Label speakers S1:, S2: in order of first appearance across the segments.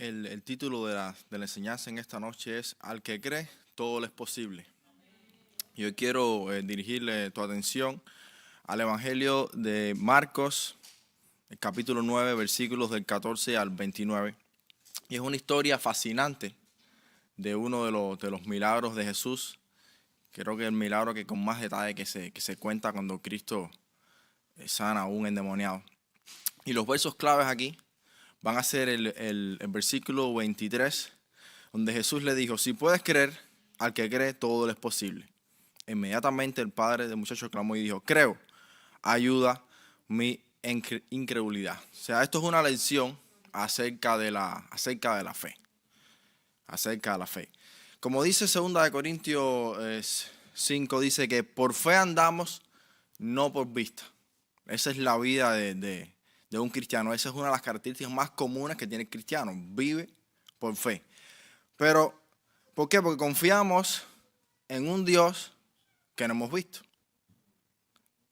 S1: El título de la enseñanza en esta noche es Al que cree, todo le es posible. Y hoy quiero dirigirle tu atención al Evangelio de Marcos, el capítulo 9, versículos del 14 al 29. Y es una historia fascinante de uno de los milagros de Jesús. Creo que el milagro que con más detalle que se cuenta cuando Cristo sana a un endemoniado. Y los versos claves aquí van a ser el versículo 23, donde Jesús le dijo: si puedes creer, al que cree todo le es posible. Inmediatamente el padre del muchacho clamó y dijo: creo, ayuda mi incredulidad. O sea, esto es una lección acerca de la fe. Acerca de la fe. Como dice 2 Corintios 5, dice que por fe andamos, no por vista. Esa es la vida de un cristiano. Esa es una de las características más comunes que tiene el cristiano. Vive por fe. Pero, ¿por qué? Porque confiamos en un Dios que no hemos visto.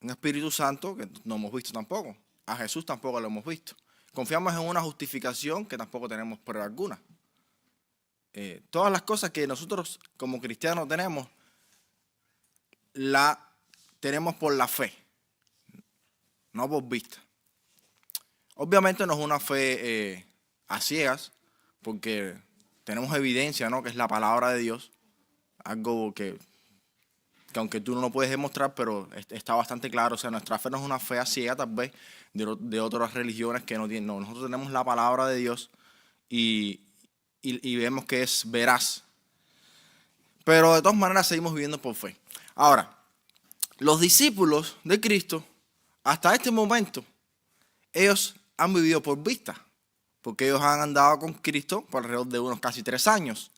S1: Un Espíritu Santo que no hemos visto tampoco. A Jesús tampoco lo hemos visto. Confiamos en una justificación que tampoco tenemos prueba alguna. Todas las cosas que nosotros como cristianos tenemos, la tenemos por la fe, no por vista. Obviamente no es una fe a ciegas, porque tenemos evidencia, ¿no? Que es la palabra de Dios, algo que aunque tú no lo puedes demostrar, pero está bastante claro. O sea, nuestra fe no es una fe a ciega, tal vez, de otras religiones que no tienen. No, nosotros tenemos la palabra de Dios y vemos que es veraz. Pero de todas maneras seguimos viviendo por fe. Ahora, los discípulos de Cristo, hasta este momento, ellos han vivido por vista, porque ellos han andado con Cristo por alrededor de unos casi 3 años.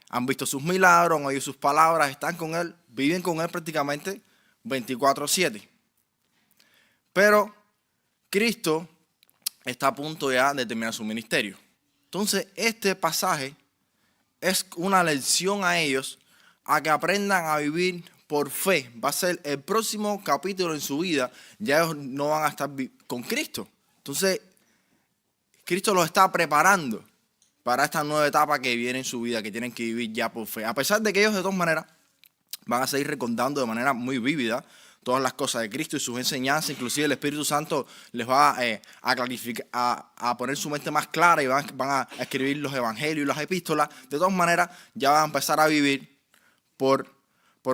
S1: Han visto sus milagros, han oído sus palabras, están con Él, viven con Él prácticamente 24/7. Pero Cristo está a punto ya de terminar su ministerio. Entonces, este pasaje es una lección a ellos a que aprendan a vivir por fe. Va a ser el próximo capítulo en su vida. Ya ellos no van a estar con Cristo. Entonces, Cristo los está preparando para esta nueva etapa que viene en su vida, que tienen que vivir ya por fe. A pesar de que ellos de todas maneras van a seguir recordando de manera muy vívida todas las cosas de Cristo y sus enseñanzas. Inclusive el Espíritu Santo les va a clarificar, a poner su mente más clara, y van a escribir los evangelios y las epístolas. De todas maneras, ya van a empezar a vivir por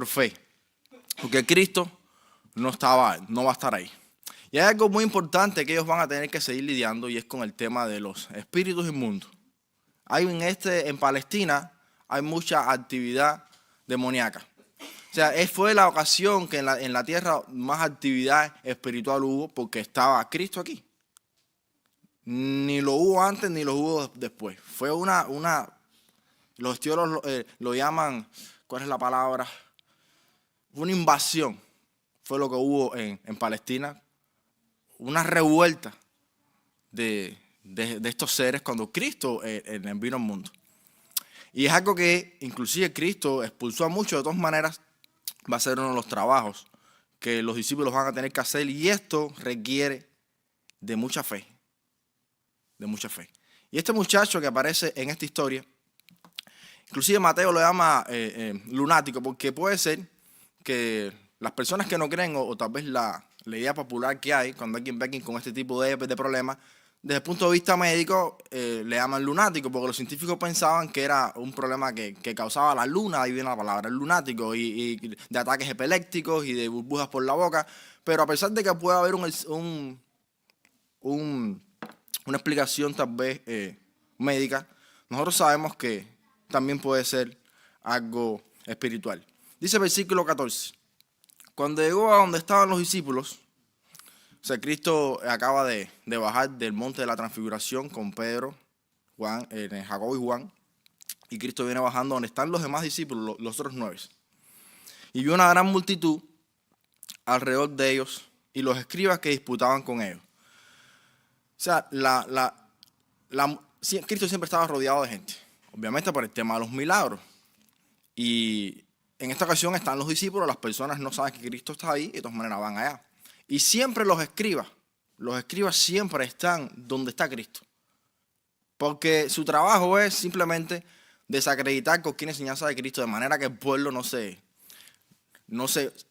S1: fe, porque Cristo no va a estar ahí. Y hay algo muy importante que ellos van a tener que seguir lidiando, y es con el tema de los espíritus inmundos. En Palestina hay mucha actividad demoníaca. O sea, fue la ocasión que en la tierra más actividad espiritual hubo, porque estaba Cristo aquí. Ni lo hubo antes ni lo hubo después. Fue los estudios lo llaman, ¿cuál es la palabra? Una invasión. Fue lo que hubo en Palestina. Una revuelta de estos seres cuando Cristo vino al mundo. Y es algo que inclusive Cristo expulsó a muchos. De todas maneras, va a ser uno de los trabajos que los discípulos van a tener que hacer, y esto requiere de mucha fe. De mucha fe. Y este muchacho que aparece en esta historia, inclusive Mateo lo llama lunático, porque puede ser que las personas que no creen, o tal vez la idea popular que hay cuando alguien ve con este tipo de problemas, desde el punto de vista médico le llaman lunático, porque los científicos pensaban que era un problema que causaba la luna, ahí viene la palabra, el lunático, y de ataques epilépticos y de burbujas por la boca. Pero a pesar de que pueda haber una explicación tal vez médica, nosotros sabemos que también puede ser algo espiritual. Dice el versículo 14, cuando llegó a donde estaban los discípulos, o sea, Cristo acaba de bajar del monte de la transfiguración con Pedro, Jacobo y Juan, y Cristo viene bajando donde están los demás discípulos, los otros 9. Y vio una gran multitud alrededor de ellos y los escribas que disputaban con ellos. O sea, Cristo siempre estaba rodeado de gente, obviamente por el tema de los milagros. Y en esta ocasión están los discípulos, las personas no saben que Cristo está ahí y de todas maneras van allá. Y siempre los escribas siempre están donde está Cristo. Porque su trabajo es simplemente desacreditar cualquier enseñanza de Cristo, de manera que el pueblo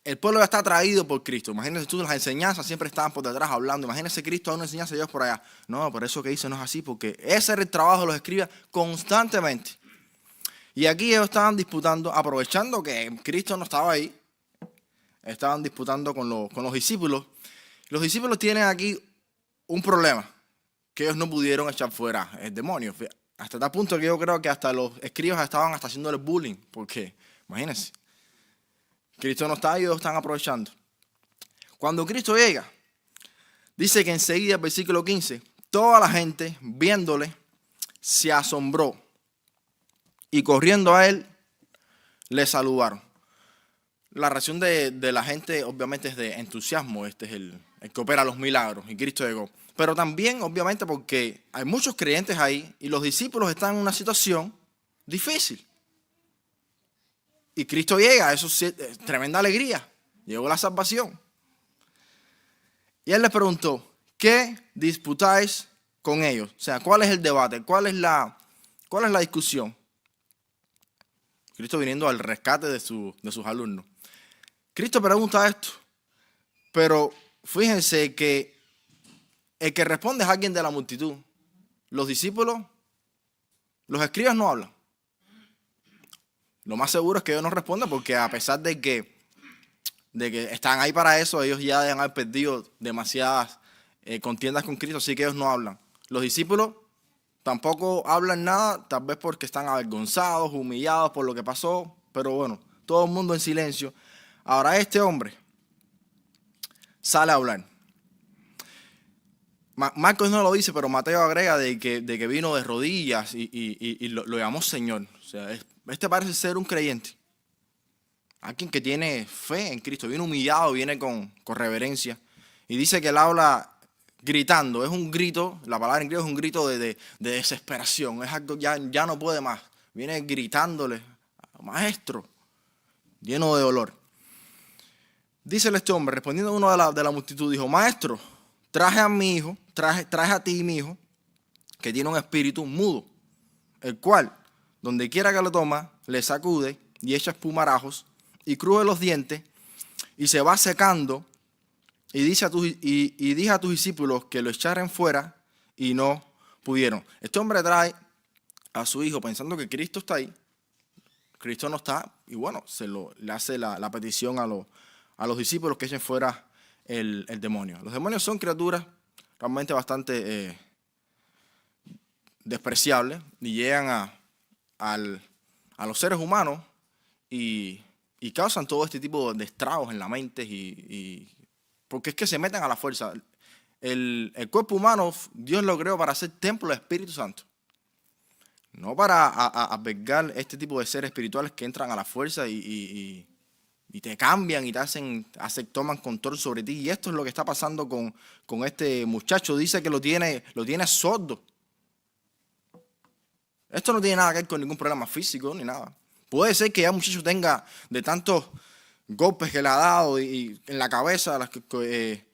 S1: el pueblo ya está atraído por Cristo. Imagínense tú, las enseñanzas siempre estaban por detrás hablando. Imagínense Cristo a una enseñanza y ellos por allá. No, pero eso que dice no es así, porque ese era el trabajo de los escribas constantemente. Y aquí ellos estaban disputando, aprovechando que Cristo no estaba ahí, estaban disputando con los discípulos. Los discípulos tienen aquí un problema, que ellos no pudieron echar fuera el demonio. Hasta tal punto que yo creo que hasta los escribas estaban hasta haciéndole bullying, porque imagínense, Cristo no está y ellos están aprovechando. Cuando Cristo llega, dice que enseguida, versículo 15, toda la gente viéndole se asombró y corriendo a él le saludaron. La reacción de la gente obviamente es de entusiasmo. Este es el que opera los milagros y Cristo llegó. Pero también obviamente porque hay muchos creyentes ahí y los discípulos están en una situación difícil. Y Cristo llega, eso es tremenda alegría. Llegó la salvación. Y él les preguntó, ¿qué disputáis con ellos? O sea, ¿cuál es el debate? ¿Cuál es la discusión? Cristo viniendo al rescate de sus alumnos. Cristo pregunta esto, pero fíjense que el que responde es alguien de la multitud. Los discípulos, los escribas no hablan. Lo más seguro es que ellos no respondan porque a pesar de que están ahí para eso, ellos ya deben haber perdido demasiadas contiendas con Cristo, así que ellos no hablan. Los discípulos tampoco hablan nada, tal vez porque están avergonzados, humillados por lo que pasó, pero bueno, todo el mundo en silencio. Ahora este hombre sale a hablar. Marcos no lo dice, pero Mateo agrega de que vino de rodillas y lo llamó Señor. O sea, este parece ser un creyente. Alguien que tiene fe en Cristo. Viene humillado, viene con reverencia. Y dice que él habla gritando. Es un grito, la palabra en griego es un grito de desesperación. Es algo ya no puede más. Viene gritándole, maestro, lleno de dolor. Dícele este hombre, respondiendo a uno de la multitud, dijo, maestro, traje a ti mi hijo, que tiene un espíritu mudo, el cual, donde quiera que lo toma, le sacude y echa espumarajos y cruje los dientes y se va secando y dije a tus discípulos que lo echaran fuera y no pudieron. Este hombre trae a su hijo pensando que Cristo está ahí. Cristo no está y bueno, le hace la petición a los discípulos que echen fuera el demonio. Los demonios son criaturas realmente bastante despreciables y llegan a los seres humanos y causan todo este tipo de estragos en la mente porque es que se meten a la fuerza. El cuerpo humano, Dios lo creó para ser templo del Espíritu Santo. No para albergar este tipo de seres espirituales que entran a la fuerza y te cambian y toman control sobre ti. Y esto es lo que está pasando con este muchacho. Dice que lo tiene sordo. Esto no tiene nada que ver con ningún problema físico ni nada. Puede ser que ya el muchacho tenga de tantos golpes que le ha dado y en la cabeza, las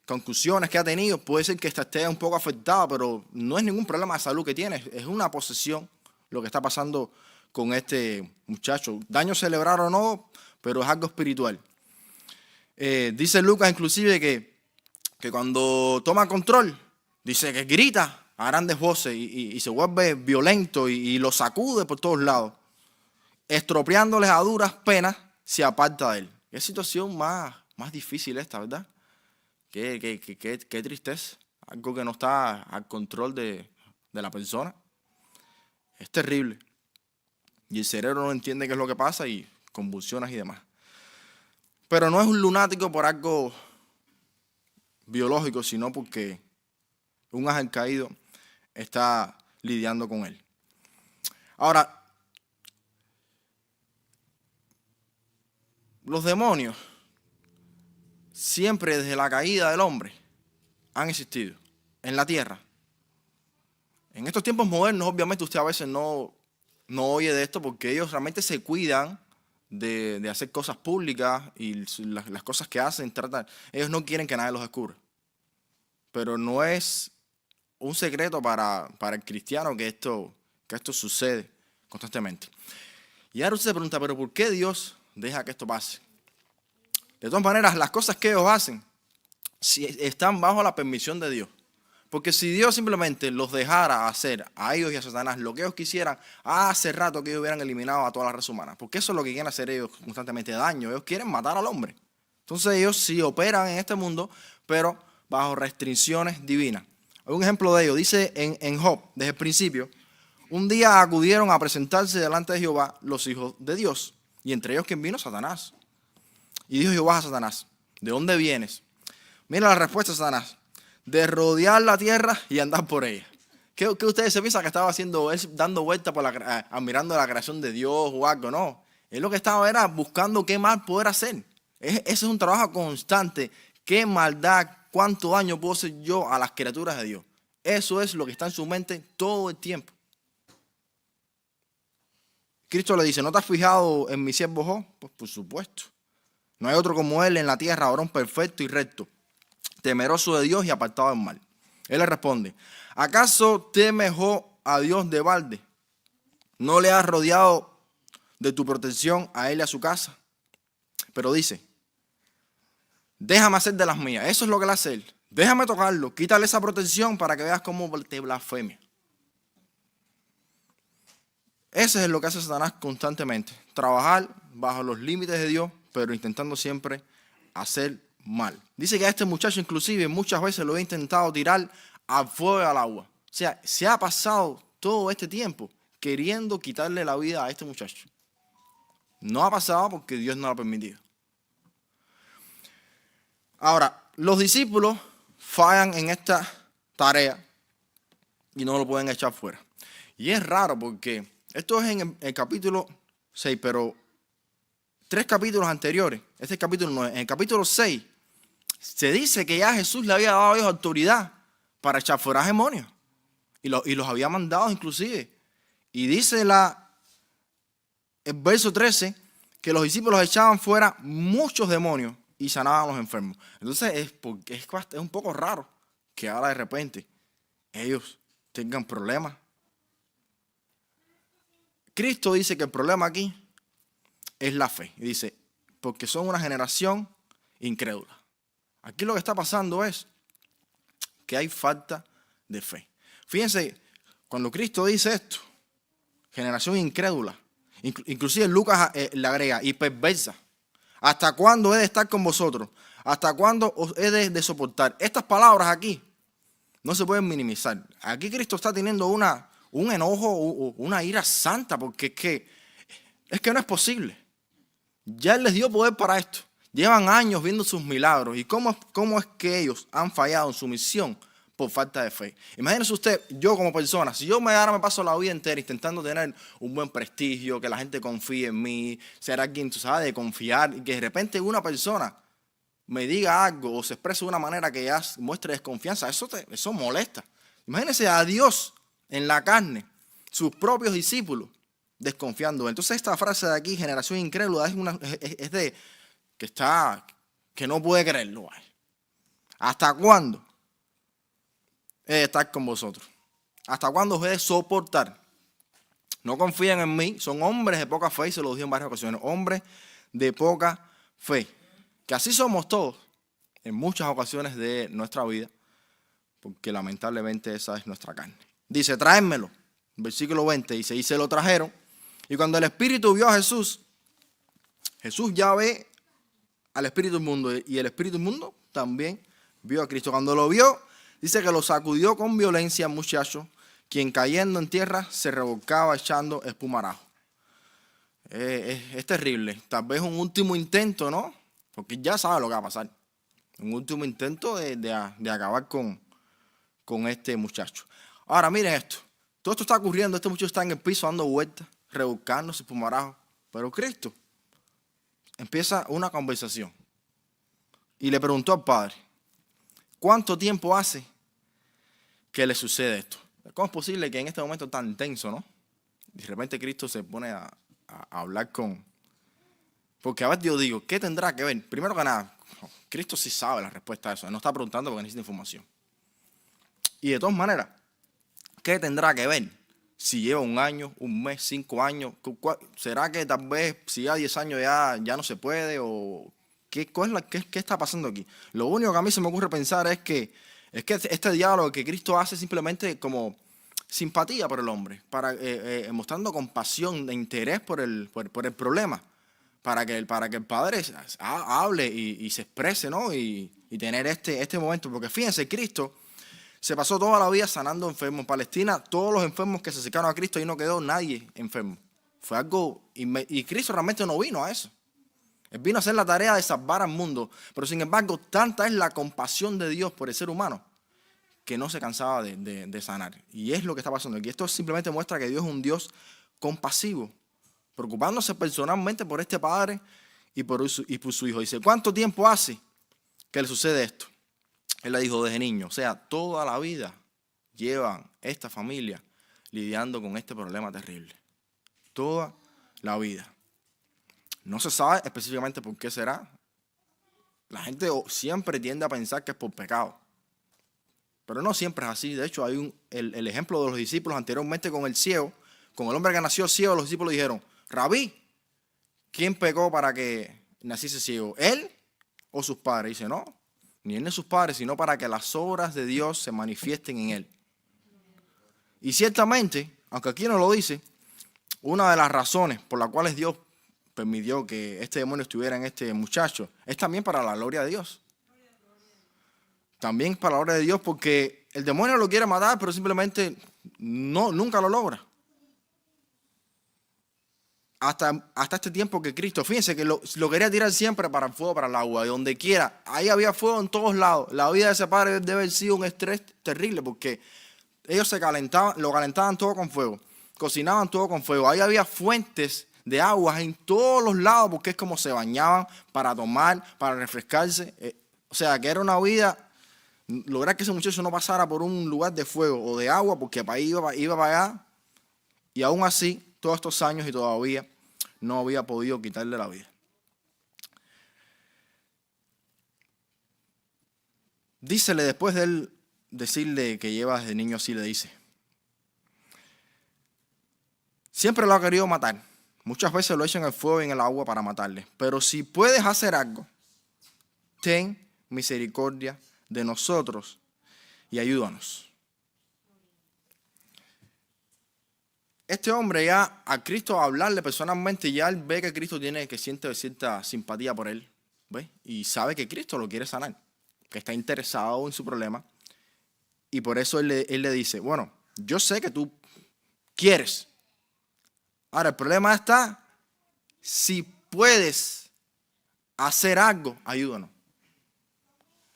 S1: concusiones que ha tenido, puede ser que esté un poco afectado, pero no es ningún problema de salud que tiene. Es una posesión lo que está pasando con este muchacho. Daño cerebral o no, pero es algo espiritual. Dice Lucas inclusive que cuando toma control, dice que grita a grandes voces y se vuelve violento y lo sacude por todos lados. Estropeándoles a duras penas, se aparta de él. Qué situación más difícil esta, ¿verdad? Qué tristeza. Algo que no está al control de la persona. Es terrible. Y el cerebro no entiende qué es lo que pasa y convulsiones y demás. Pero no es un lunático por algo biológico, sino porque un ángel caído está lidiando con él. Ahora, los demonios siempre desde la caída del hombre han existido en la tierra. En estos tiempos modernos, obviamente, usted a veces no oye de esto porque ellos realmente se cuidan de hacer cosas públicas y las cosas que hacen, ellos no quieren que nadie los descubra. Pero no es un secreto para el cristiano que esto sucede constantemente. Y ahora usted se pregunta, ¿pero por qué Dios deja que esto pase? De todas maneras, las cosas que ellos hacen si están bajo la permisión de Dios. Porque si Dios simplemente los dejara hacer a ellos y a Satanás lo que ellos quisieran, hace rato que ellos hubieran eliminado a toda la raza humana. Porque eso es lo que quieren hacer ellos constantemente, daño. Ellos quieren matar al hombre. Entonces ellos sí operan en este mundo, pero bajo restricciones divinas. Hay un ejemplo de ello. Dice en Job, desde el principio, un día acudieron a presentarse delante de Jehová los hijos de Dios. Y entre ellos, ¿quién vino? Satanás. Y dijo Jehová a Satanás, ¿de dónde vienes? Mira la respuesta de Satanás. De rodear la tierra y andar por ella. ¿Qué ustedes se piensan que estaba haciendo él, dando vueltas admirando la creación de Dios o algo? No. Él lo que estaba era buscando qué mal poder hacer. Ese es un trabajo constante. ¿Qué maldad, cuánto daño puedo hacer yo a las criaturas de Dios? Eso es lo que está en su mente todo el tiempo. Cristo le dice, ¿no te has fijado en mi siervo Job? Pues por supuesto. No hay otro como él en la tierra, varón perfecto y recto, temeroso de Dios y apartado del mal. Él le responde, ¿acaso teme Job a Dios de balde? ¿No le has rodeado de tu protección a él y a su casa? Pero dice, déjame hacer de las mías. Eso es lo que le hace él. Déjame tocarlo, quítale esa protección para que veas cómo te blasfemia. Ese es lo que hace Satanás constantemente. Trabajar bajo los límites de Dios, pero intentando siempre hacer mal. Dice que a este muchacho inclusive muchas veces lo he intentado tirar al fuego y al agua. O sea, se ha pasado todo este tiempo queriendo quitarle la vida a este muchacho. No ha pasado porque Dios no lo ha permitido. Ahora, los discípulos fallan en esta tarea y no lo pueden echar fuera. Y es raro porque esto es en el capítulo 6, pero 3 capítulos anteriores, este es el capítulo 9, en el capítulo 6, se dice que ya Jesús le había dado a ellos autoridad para echar fuera demonios. Y los había mandado inclusive. Y dice el verso 13 que los discípulos echaban fuera muchos demonios y sanaban a los enfermos. Entonces es un poco raro que ahora de repente ellos tengan problemas. Cristo dice que el problema aquí es la fe. Y dice, porque son una generación incrédula. Aquí lo que está pasando es que hay falta de fe. Fíjense, cuando Cristo dice esto, generación incrédula, inclusive Lucas le agrega, y perversa. ¿Hasta cuándo he de estar con vosotros? ¿Hasta cuándo os he de soportar? Estas palabras aquí no se pueden minimizar. Aquí Cristo está teniendo un enojo, una ira santa, porque es que no es posible. Ya Él les dio poder para esto. Llevan años viendo sus milagros. ¿Y cómo es que ellos han fallado en su misión por falta de fe? Imagínese usted, yo como persona, si yo me paso la vida entera intentando tener un buen prestigio, que la gente confíe en mí, ser alguien, tú sabes, de confiar, y que de repente una persona me diga algo o se exprese de una manera que ya muestre desconfianza, eso molesta. Imagínese a Dios en la carne, sus propios discípulos desconfiando. Entonces esta frase de aquí, generación incrédula, es de que no puede creerlo. ¿Hasta cuándo he de estar con vosotros? ¿Hasta cuándo os he de soportar? No confían en mí, son hombres de poca fe, y se lo dije en varias ocasiones, hombres de poca fe. Que así somos todos en muchas ocasiones de nuestra vida, porque lamentablemente esa es nuestra carne. Dice, tráenmelo, versículo 20, dice, y se lo trajeron. Y cuando el Espíritu vio a Jesús, Jesús ya ve al Espíritu inmundo, y el Espíritu inmundo también vio a Cristo. Cuando lo vio, dice que lo sacudió con violencia al muchacho, quien cayendo en tierra se revolcaba echando espumarajo. Es terrible. Tal vez un último intento, ¿no? Porque ya sabe lo que va a pasar. Un último intento de acabar con este muchacho. Ahora miren esto. Todo esto está ocurriendo. Este muchacho está en el piso dando vueltas, revolcándose espumarajo. Pero Cristo empieza una conversación y le preguntó al Padre, ¿cuánto tiempo hace que le sucede esto? ¿Cómo es posible que en este momento tan tenso, no? De repente Cristo se pone a hablar porque a veces yo digo, ¿qué tendrá que ver? Primero que nada, Cristo sí sabe la respuesta a eso. Él no está preguntando porque necesita información. Y de todas maneras, ¿qué tendrá que ver? Si lleva un año, un mes, 5 años, ¿será que tal vez si ya 10 años ya no se puede? ¿O qué está pasando aquí? Lo único que a mí se me ocurre pensar es que este diálogo que Cristo hace simplemente como simpatía por el hombre, mostrando compasión, de interés por el problema, para que el Padre hable y se exprese, ¿no? Y tener este momento. Porque fíjense, Cristo se pasó toda la vida sanando enfermos. En Palestina, todos los enfermos que se acercaron a Cristo, ahí no quedó nadie enfermo. Fue algo, y Cristo realmente no vino a eso. Él vino a hacer la tarea de salvar al mundo. Pero sin embargo, tanta es la compasión de Dios por el ser humano que no se cansaba de sanar. Y es lo que está pasando aquí. Esto simplemente muestra que Dios es un Dios compasivo, preocupándose personalmente por este padre y por su hijo. Dice, ¿cuánto tiempo hace que le sucede esto? Él le dijo desde niño. O sea, toda la vida llevan esta familia lidiando con este problema terrible. Toda la vida. No se sabe específicamente por qué será. La gente siempre tiende a pensar que es por pecado. Pero no siempre es así. De hecho, hay el ejemplo de los discípulos anteriormente con el ciego. Con el hombre que nació ciego, los discípulos dijeron, Rabí, ¿quién pecó para que naciese ciego? ¿Él o sus padres? Dice, no, ni él ni sus padres, sino para que las obras de Dios se manifiesten en él. Y ciertamente, aunque aquí no lo dice, una de las razones por las cuales Dios permitió que este demonio estuviera en este muchacho es también para la gloria de Dios. También para la gloria de Dios, porque el demonio lo quiere matar, pero simplemente nunca lo logra. Hasta este tiempo que Cristo, fíjense que lo quería tirar siempre para el fuego, para el agua, de donde quiera. Ahí había fuego en todos lados. La vida de ese padre debe haber sido un estrés terrible, porque ellos lo calentaban todo con fuego, cocinaban todo con fuego. Ahí había fuentes de aguas en todos los lados, porque es como se bañaban para tomar, para refrescarse. O sea, que era una vida, lograr que ese muchacho no pasara por un lugar de fuego o de agua, porque para ahí iba para allá. Y aún así, todos estos años y todavía no había podido quitarle la vida. Dícele, después de él decirle que lleva desde niño así, le dice, siempre lo ha querido matar. Muchas veces lo echan en el fuego y en el agua para matarle. Pero si puedes hacer algo, ten misericordia de nosotros y ayúdanos. Este hombre ya a Cristo hablarle personalmente, ya él ve que Cristo siente cierta simpatía por él, ¿ve? Y sabe que Cristo lo quiere sanar, que está interesado en su problema. Y por eso él le dice, bueno, yo sé que tú quieres. Ahora, el problema está, si puedes hacer algo, ayúdanos.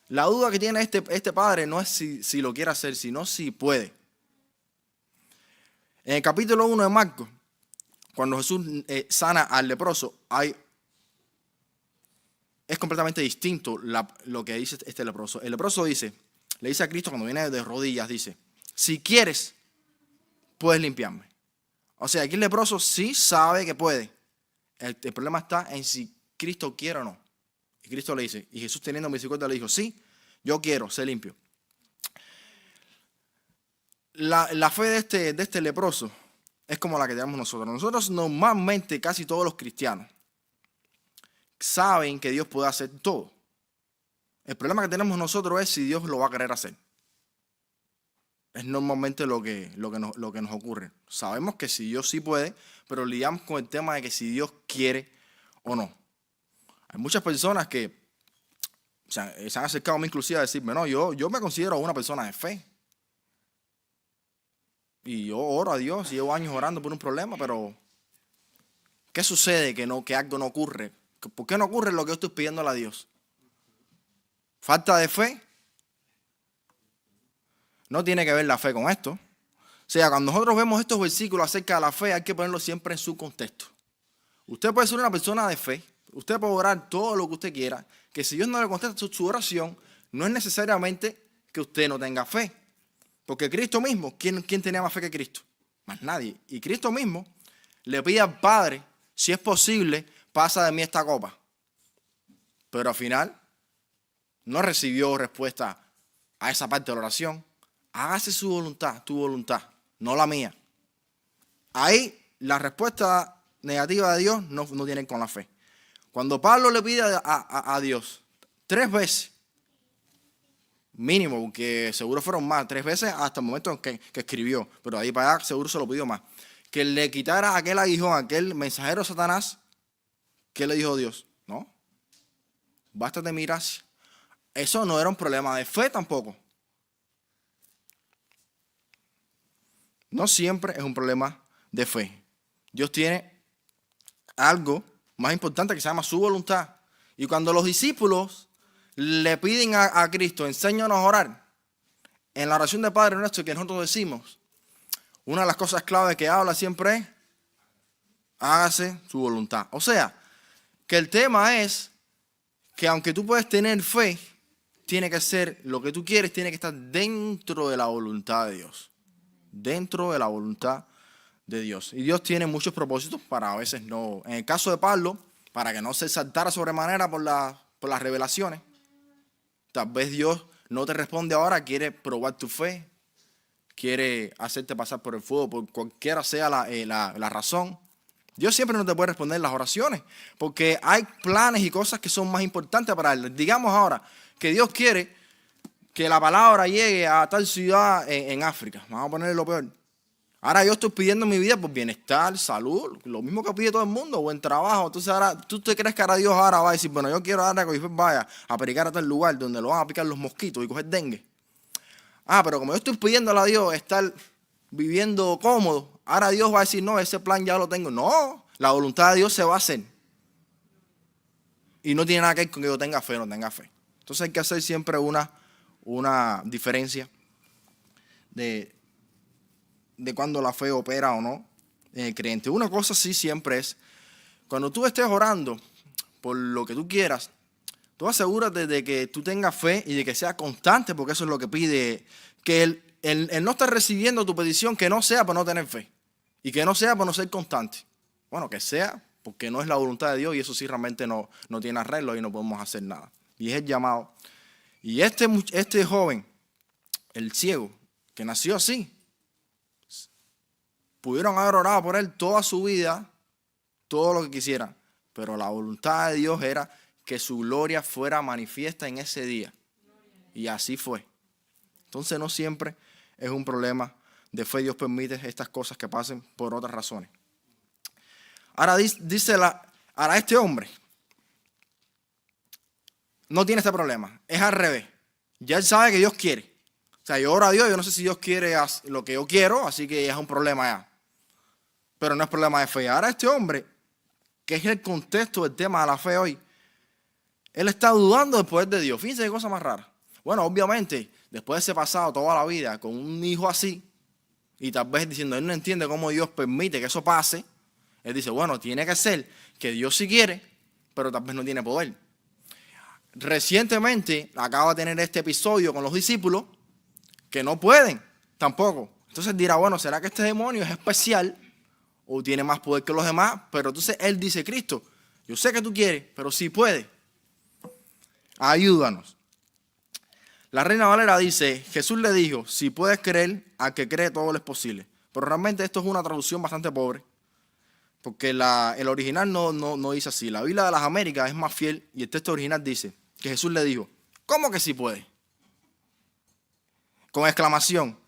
S1: La duda que tiene este padre no es si lo quiere hacer, sino si puede. En el capítulo 1 de Marcos, cuando Jesús sana al leproso, es completamente distinto lo que dice este leproso. El leproso le dice a Cristo cuando viene de rodillas, dice, si quieres, puedes limpiarme. O sea, aquí el leproso sí sabe que puede. El problema está en si Cristo quiere o no. Y Cristo le dice, y Jesús teniendo misericordia le dijo, sí, yo quiero ser limpio. La fe de este leproso es como la que tenemos nosotros. Nosotros normalmente, casi todos los cristianos, saben que Dios puede hacer todo. El problema que tenemos nosotros es si Dios lo va a querer hacer. Es normalmente lo que nos ocurre. Sabemos que si Dios sí puede, pero lidiamos con el tema de que si Dios quiere o no. Hay muchas personas que se han acercado a mí inclusive a decirme, no, yo me considero una persona de fe. Y yo oro a Dios, llevo años orando por un problema, pero ¿qué sucede que algo no ocurre? ¿Por qué no ocurre lo que yo estoy pidiéndole a Dios? ¿Falta de fe? No tiene que ver la fe con esto. O sea, cuando nosotros vemos estos versículos acerca de la fe, hay que ponerlo siempre en su contexto. Usted puede ser una persona de fe, usted puede orar todo lo que usted quiera, que si Dios no le contesta su oración, no es necesariamente que usted no tenga fe. Porque Cristo mismo, ¿quién tenía más fe que Cristo? Más nadie. Y Cristo mismo le pide al Padre, si es posible, pasa de mí esta copa. Pero al final no recibió respuesta a esa parte de la oración. hágase su voluntad, tu voluntad, no la mía. Ahí la respuesta negativa de Dios no tiene con la fe. Cuando Pablo le pide a Dios 3 veces, mínimo, porque seguro fueron más, 3 veces hasta el momento en que escribió, pero de ahí para allá seguro se lo pidió más, que le quitara aquel aguijón, aquel mensajero de Satanás. ¿Qué le dijo Dios? No, bástate mi gracia. Eso no era un problema de fe tampoco. No siempre es un problema de fe. Dios tiene algo más importante que se llama su voluntad. Y cuando los discípulos le piden a Cristo, enséñanos a orar, en la oración de Padre Nuestro que nosotros decimos, una de las cosas clave que habla siempre es, hágase su voluntad. O sea, que el tema es que aunque tú puedes tener fe, tiene que ser lo que tú quieres, tiene que estar dentro de la voluntad de Dios. Dentro de la voluntad de Dios. Y Dios tiene muchos propósitos para a veces no. En el caso de Pablo, para que no se saltara sobremanera por las revelaciones, tal vez Dios no te responde ahora, quiere probar tu fe, quiere hacerte pasar por el fuego, por cualquiera sea la razón. Dios siempre no te puede responder las oraciones, porque hay planes y cosas que son más importantes para Él. Digamos ahora que Dios quiere que la palabra llegue a tal ciudad en África. Vamos a ponerle lo peor. Ahora yo estoy pidiendo en mi vida por bienestar, salud, lo mismo que pide todo el mundo, buen trabajo. Entonces ahora, ¿tú te crees que ahora Dios ahora va a decir, bueno, yo quiero ahora que Dios vaya a predicar a tal lugar donde lo van a picar los mosquitos y coger dengue? Pero como yo estoy pidiéndole a Dios estar viviendo cómodo, ahora Dios va a decir, no, ese plan ya lo tengo. No, la voluntad de Dios se va a hacer. Y no tiene nada que ver con que yo tenga fe o no tenga fe. Entonces hay que hacer siempre una diferencia de cuando la fe opera o no en el creyente. Una cosa sí siempre es, cuando tú estés orando por lo que tú quieras, tú asegúrate de que tú tengas fe y de que sea constante, porque eso es lo que pide, que el no estar recibiendo tu petición, que no sea por no tener fe y que no sea por no ser constante. Bueno, que sea porque no es la voluntad de Dios y eso sí realmente no tiene arreglo y no podemos hacer nada. Y es el llamado. Y este joven, el ciego, que nació así, pudieron haber orado por él toda su vida, todo lo que quisieran, pero la voluntad de Dios era que su gloria fuera manifiesta en ese día. Y así fue. Entonces no siempre es un problema de fe. Dios permite estas cosas que pasen por otras razones. Ahora ahora este hombre no tiene este problema. Es al revés. Ya él sabe que Dios quiere. O sea, yo oro a Dios, yo no sé si Dios quiere lo que yo quiero, así que ya es un problema ya. Pero no es problema de fe. Ahora este hombre, que es el contexto del tema de la fe hoy, él está dudando del poder de Dios. Fíjense qué cosa más rara. Bueno, obviamente, después de ese pasado toda la vida con un hijo así, y tal vez diciendo, él no entiende cómo Dios permite que eso pase, él dice, bueno, tiene que ser que Dios sí quiere, pero tal vez no tiene poder. Recientemente acaba de tener este episodio con los discípulos que no pueden tampoco. Entonces dirá, bueno, ¿será que este demonio es especial o tiene más poder que los demás? Pero entonces él dice, Cristo, yo sé que tú quieres, pero sí puedes. Ayúdanos. La Reina Valera dice, Jesús le dijo, si puedes creer, al que cree todo le es posible. Pero realmente esto es una traducción bastante pobre, porque el original no dice así. La Biblia de las Américas es más fiel y el texto original dice que Jesús le dijo, ¿cómo que sí puede? Con exclamación.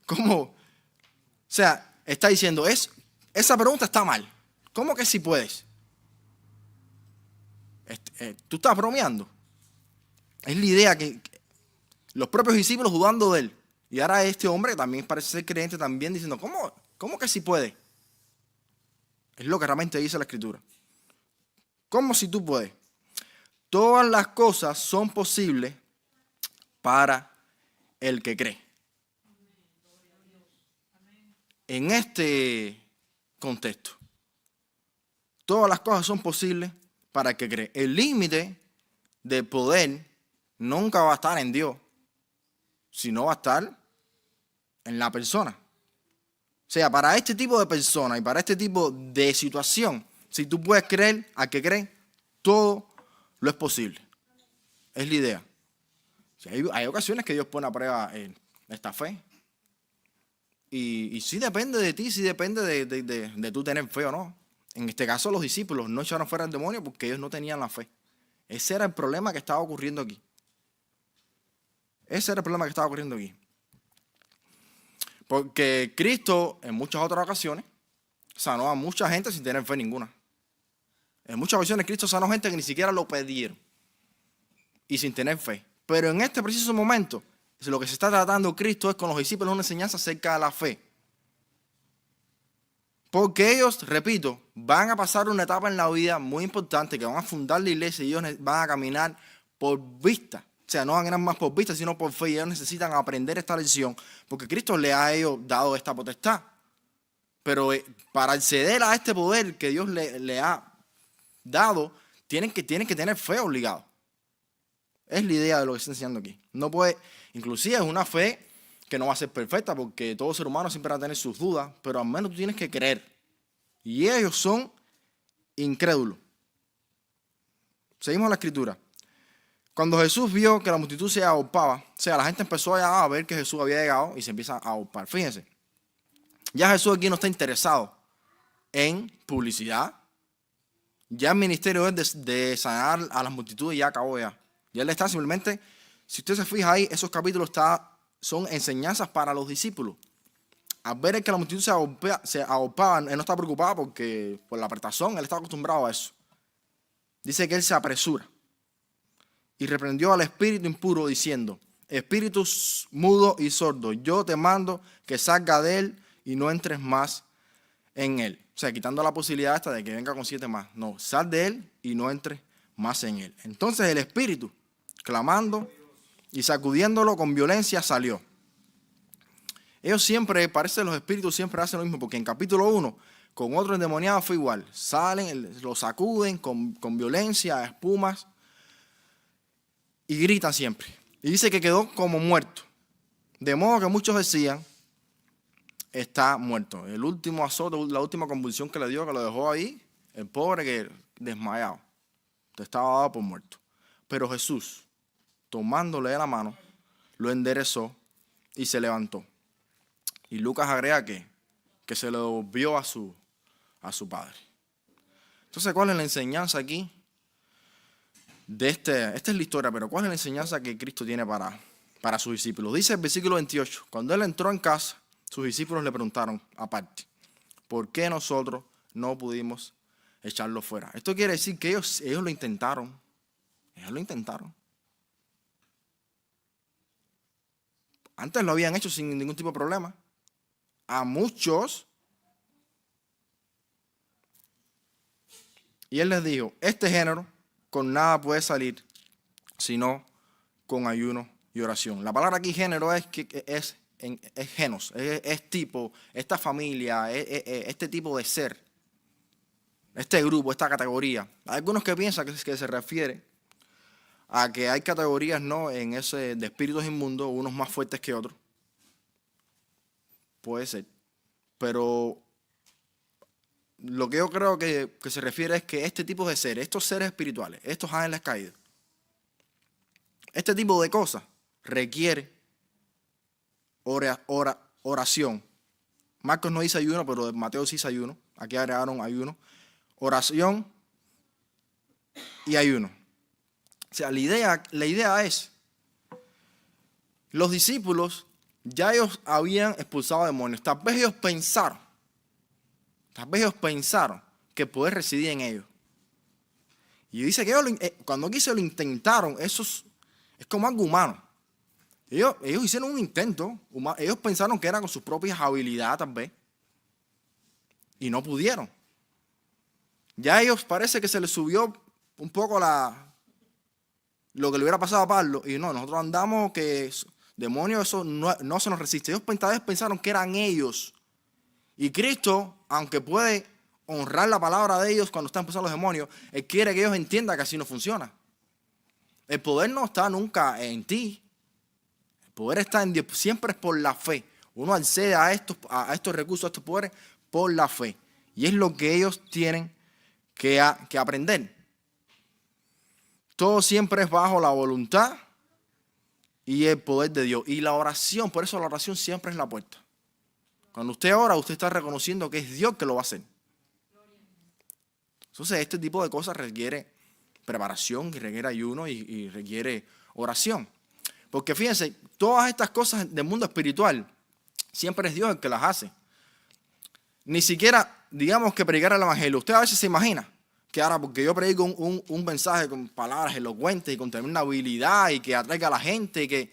S1: ¿Cómo? O sea, está diciendo, esa pregunta está mal. ¿Cómo que sí puedes? Tú estás bromeando. Es la idea que los propios discípulos dudando de él. Y ahora este hombre que también parece ser creyente también diciendo, ¿cómo que sí puede? Es lo que realmente dice la Escritura. ¿Cómo si tú puedes? Todas las cosas son posibles para el que cree. En este contexto, todas las cosas son posibles para el que cree. El límite de poder nunca va a estar en Dios, sino va a estar en la persona. O sea, para este tipo de persona y para este tipo de situación, si tú puedes creer al que cree, todo lo es posible. Es la idea. O sea, hay ocasiones que Dios pone a prueba esta fe. Y sí depende de ti, sí depende de tú tener fe o no. En este caso los discípulos no echaron fuera al demonio porque ellos no tenían la fe. Ese era el problema que estaba ocurriendo aquí. Ese era el problema que estaba ocurriendo aquí. Porque Cristo en muchas otras ocasiones sanó a mucha gente sin tener fe ninguna. En muchas ocasiones Cristo sanó gente que ni siquiera lo pidieron y sin tener fe. Pero en este preciso momento, lo que se está tratando Cristo es con los discípulos una enseñanza acerca de la fe. Porque ellos, repito, van a pasar una etapa en la vida muy importante, que van a fundar la iglesia y ellos van a caminar por vista. O sea, no van a caminar más por vista, sino por fe. Y ellos necesitan aprender esta lección, porque Cristo les ha a ellos dado esta potestad. Pero para acceder a este poder que Dios le ha dado, tienen que tener fe obligado. Es la idea de lo que está enseñando aquí. No puede, inclusive es una fe que no va a ser perfecta porque todo ser humano siempre va a tener sus dudas, pero al menos tú tienes que creer. Y ellos son incrédulos. Seguimos la escritura. Cuando Jesús vio que la multitud se agolpaba, o sea, la gente empezó a ver que Jesús había llegado y se empieza a agolpar. Fíjense, ya Jesús aquí no está interesado en publicidad. Ya el ministerio es de sanar a las multitudes y ya acabó ya. Ya él está simplemente, si usted se fija ahí, esos capítulos son enseñanzas para los discípulos. Al ver que la multitud se agolpaba, él no está preocupado porque por la apretazón, él está acostumbrado a eso. Dice que él se apresura y reprendió al espíritu impuro diciendo: espíritu mudo y sordo, yo te mando que salga de él y no entres más en él. O sea, quitando la posibilidad esta de que venga con 7 más. No, sal de él y no entres más en él. Entonces el espíritu, clamando y sacudiéndolo con violencia, salió. Ellos siempre, parece que los espíritus siempre hacen lo mismo, porque en capítulo 1, con otro endemoniado fue igual. Salen, lo sacuden con violencia, espumas, y gritan siempre. Y dice que quedó como muerto. De modo que muchos decían: está muerto. El último azote, la última convulsión que le dio, que lo dejó ahí, el pobre que desmayado. Estaba dado por muerto. Pero Jesús, tomándole de la mano, lo enderezó y se levantó. Y Lucas agrega que se lo devolvió a su padre. Entonces, ¿cuál es la enseñanza aquí? Esta es la historia, pero ¿cuál es la enseñanza que Cristo tiene para sus discípulos? Dice el versículo 28, cuando él entró en casa, sus discípulos le preguntaron aparte: ¿por qué nosotros no pudimos echarlo fuera? Esto quiere decir que ellos lo intentaron. Ellos lo intentaron. Antes lo habían hecho sin ningún tipo de problema. A muchos. Y él les dijo: este género con nada puede salir, sino con ayuno y oración. La palabra aquí género es genos, es tipo, esta familia, este tipo de ser, este grupo, esta categoría. Hay algunos que piensan que se refiere a que hay categorías, ¿no?, en ese de espíritus inmundos, unos más fuertes que otros. Puede ser. Pero lo que yo creo que se refiere es que este tipo de seres, estos seres espirituales, estos ángeles caídos, este tipo de cosas requiere oración. Marcos no dice ayuno, pero Mateo sí dice ayuno. Aquí agregaron ayuno. Oración y ayuno. O sea, la idea es, los discípulos ya ellos habían expulsado demonios. Tal vez ellos pensaron que el poder residía en ellos. Y dice que ellos, cuando aquí se lo intentaron, eso es como algo humano. Ellos hicieron un intento, ellos pensaron que era con sus propias habilidades tal vez, y no pudieron. Ya ellos parece que se les subió un poco lo que le hubiera pasado a Pablo, y no, nosotros andamos que demonios, eso no se nos resiste. Ellos pensaron que eran ellos. Y Cristo, aunque puede honrar la palabra de ellos cuando están empezando los demonios, Él quiere que ellos entiendan que así no funciona. El poder no está nunca en ti. El poder está en Dios. Siempre es por la fe. Uno accede a estos recursos, a estos poderes, por la fe. Y es lo que ellos tienen que aprender. Todo siempre es bajo la voluntad y el poder de Dios. Y la oración, por eso la oración siempre es la puerta. Cuando usted ora, usted está reconociendo que es Dios que lo va a hacer. Entonces, este tipo de cosas requiere preparación, requiere ayuno y requiere oración. Porque fíjense, todas estas cosas del mundo espiritual, siempre es Dios el que las hace. Ni siquiera, digamos, que predicar el evangelio. Usted a veces se imagina que ahora, porque yo predico un mensaje con palabras elocuentes y con tremenda habilidad y que atraiga a la gente, que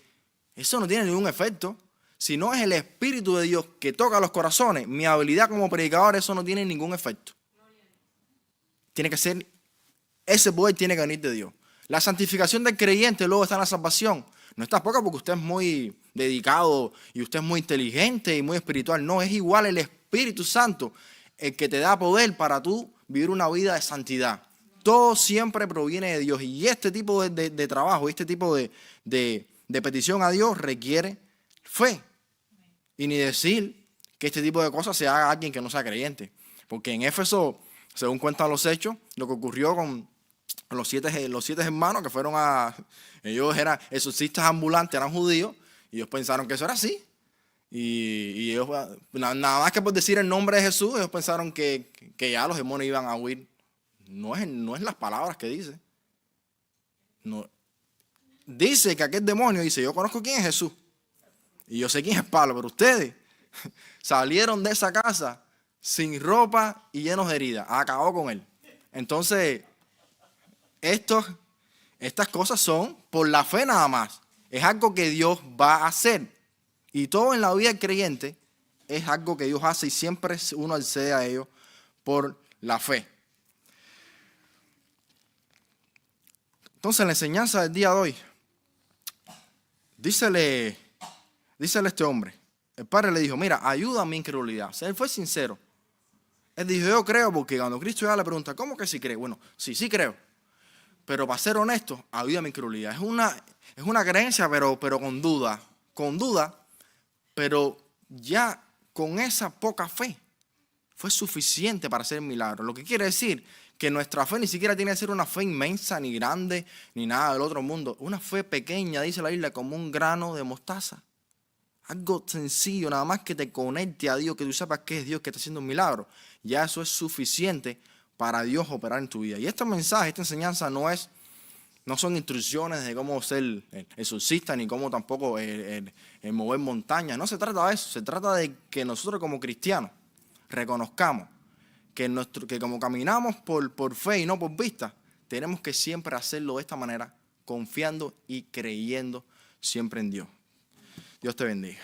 S1: eso no tiene ningún efecto. Si no es el Espíritu de Dios que toca los corazones, mi habilidad como predicador, eso no tiene ningún efecto. Tiene que ser, ese poder tiene que venir de Dios. La santificación del creyente luego está en la salvación. No está poca porque usted es muy dedicado y usted es muy inteligente y muy espiritual. No, es igual el Espíritu Santo el que te da poder para tú vivir una vida de santidad. Todo siempre proviene de Dios. Y este tipo de trabajo, este tipo de petición a Dios requiere fe. Y ni decir que este tipo de cosas se haga a alguien que no sea creyente. Porque en Éfeso, según cuentan los hechos, lo que ocurrió con los siete hermanos que fueron ellos eran exorcistas ambulantes, eran judíos, y ellos pensaron que eso era así. Y ellos, nada más que por decir el nombre de Jesús, ellos pensaron que ya los demonios iban a huir. No es las palabras que dice. No. Dice que aquel demonio dice, yo conozco quién es Jesús. Y yo sé quién es Pablo, pero ustedes salieron de esa casa sin ropa y llenos de heridas. Acabó con él. Entonces, estas cosas son por la fe nada más. Es algo que Dios va a hacer. Y todo en la vida del creyente es algo que Dios hace y siempre uno accede a ello por la fe. Entonces, la enseñanza del día de hoy, dícele a este hombre, el padre le dijo, mira, ayuda a mi incredulidad. O sea, él fue sincero. Él dijo, yo creo, porque cuando Cristo ya le pregunta, ¿cómo que sí cree? Bueno, sí creo. Pero para ser honesto, ayuda a mi incredulidad. Es una creencia, pero con duda. Con duda, pero ya con esa poca fe fue suficiente para hacer el milagro. Lo que quiere decir que nuestra fe ni siquiera tiene que ser una fe inmensa, ni grande, ni nada del otro mundo. Una fe pequeña, dice la Biblia, como un grano de mostaza. Algo sencillo, nada más que te conecte a Dios, que tú sepas que es Dios que está haciendo un milagro. Ya eso es suficiente para Dios operar en tu vida. Y este mensaje, esta enseñanza no son instrucciones de cómo ser exorcista, ni cómo tampoco el mover montañas. No se trata de eso. Se trata de que nosotros como cristianos reconozcamos que como caminamos por fe y no por vista, tenemos que siempre hacerlo de esta manera, confiando y creyendo siempre en Dios. Dios te bendiga.